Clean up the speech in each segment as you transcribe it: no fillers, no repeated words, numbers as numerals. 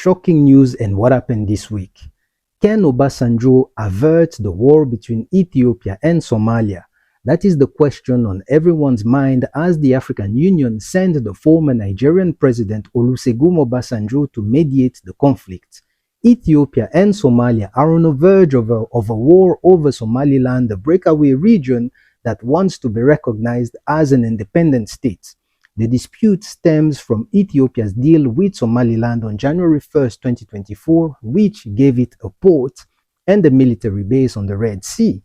shocking news and what happened this week. Can Obasanjo avert the war between Ethiopia and Somalia? That is the question on everyone's mind as the African Union sent the former Nigerian president Olusegun Obasanjo to mediate the conflict. Ethiopia and Somalia are on the verge of a war over Somaliland, the breakaway region that wants to be recognized as an independent state. The dispute stems from Ethiopia's deal with Somaliland on January 1st, 2024, which gave it a port and a military base on the Red Sea.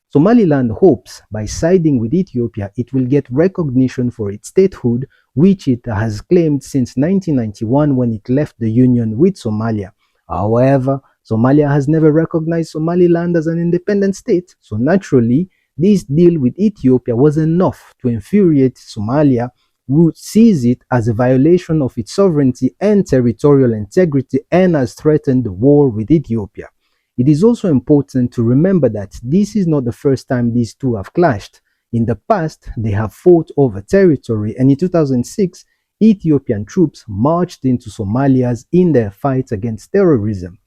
Somaliland hopes by siding with Ethiopia, it will get recognition for its statehood, which it has claimed since 1991 when it left the union with Somalia. However, Somalia has never recognized Somaliland as an independent state, so naturally, this deal with Ethiopia was enough to infuriate Somalia, who sees it as a violation of its sovereignty and territorial integrity and has threatened the war with Ethiopia. It is also important to remember that this is not the first time these two have clashed. In the past, they have fought over territory, and in 2006, Ethiopian troops marched into Somalia in their fight against terrorism.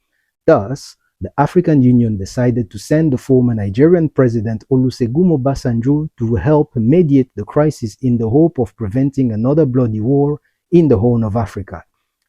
Thus, the African Union decided to send the former Nigerian president Olusegun Obasanjo to help mediate the crisis in the hope of preventing another bloody war in the Horn of Africa.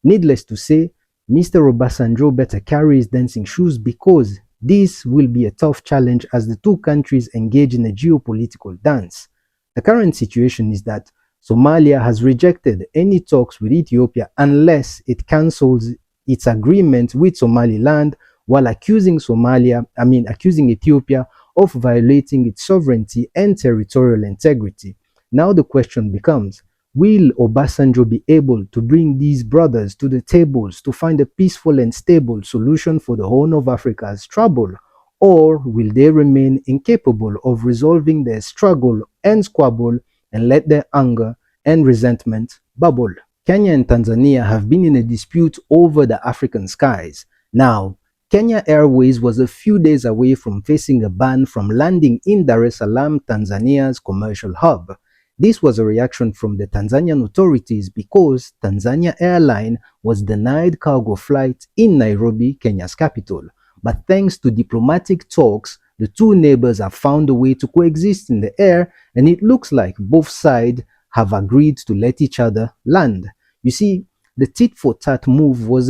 Needless to say, Mr. Obasanjo better carry his dancing shoes because this will be a tough challenge as the two countries engage in a geopolitical dance. The current situation is that Somalia has rejected any talks with Ethiopia unless it cancels its agreement with Somaliland, while accusing Ethiopia of violating its sovereignty and territorial integrity. Now the question becomes, will Obasanjo be able to bring these brothers to the tables to find a peaceful and stable solution for the Horn of Africa's trouble? Or will they remain incapable of resolving their struggle and squabble and let their anger and resentment bubble? Kenya and Tanzania have been in a dispute over the African skies. Now, Kenya Airways was a few days away from facing a ban from landing in Dar es Salaam, Tanzania's commercial hub. This was a reaction from the Tanzanian authorities because Tanzania Airline was denied cargo flights in Nairobi, Kenya's capital. But thanks to diplomatic talks, the two neighbors have found a way to coexist in the air, and it looks like both sides have agreed to let each other land. You see, the tit-for-tat move was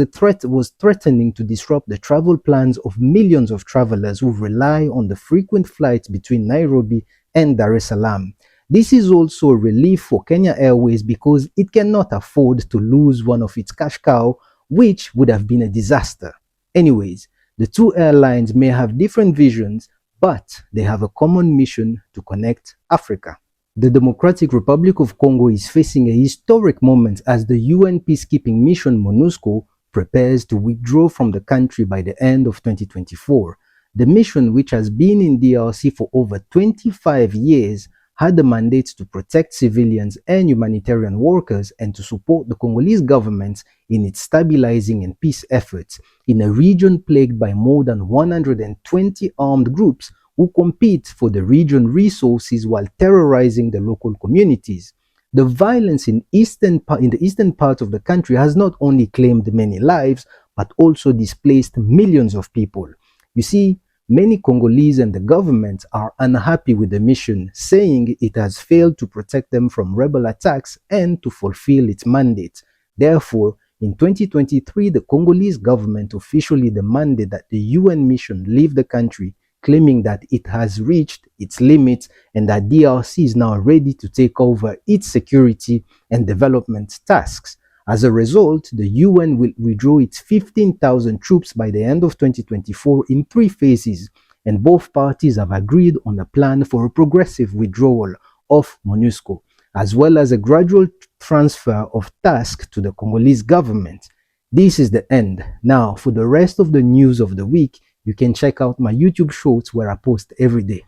threatening to disrupt the travel plans of millions of travelers who rely on the frequent flights between Nairobi and Dar es Salaam. This is also a relief for Kenya Airways because it cannot afford to lose one of its cash cow, which would have been a disaster. Anyways, the two airlines may have different visions, but they have a common mission to connect Africa. The Democratic Republic of Congo is facing a historic moment as the UN peacekeeping mission MONUSCO prepares to withdraw from the country by the end of 2024. The mission, which has been in DRC for over 25 years, had the mandate to protect civilians and humanitarian workers and to support the Congolese government in its stabilizing and peace efforts in a region plagued by more than 120 armed groups who compete for the region resources while terrorizing the local communities. The violence in the eastern part of the country has not only claimed many lives, but also displaced millions of people. You see, many Congolese and the government are unhappy with the mission, saying it has failed to protect them from rebel attacks and to fulfill its mandate. Therefore, in 2023, the Congolese government officially demanded that the UN mission leave the country, claiming that it has reached its limits and that DRC is now ready to take over its security and development tasks. As a result, the UN will withdraw its 15,000 troops by the end of 2024 in 3 phases, and both parties have agreed on a plan for a progressive withdrawal of MONUSCO, as well as a gradual transfer of tasks to the Congolese government. This is the end. Now, for the rest of the news of the week, you can check out my YouTube shorts where I post every day.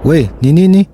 We, ni nini?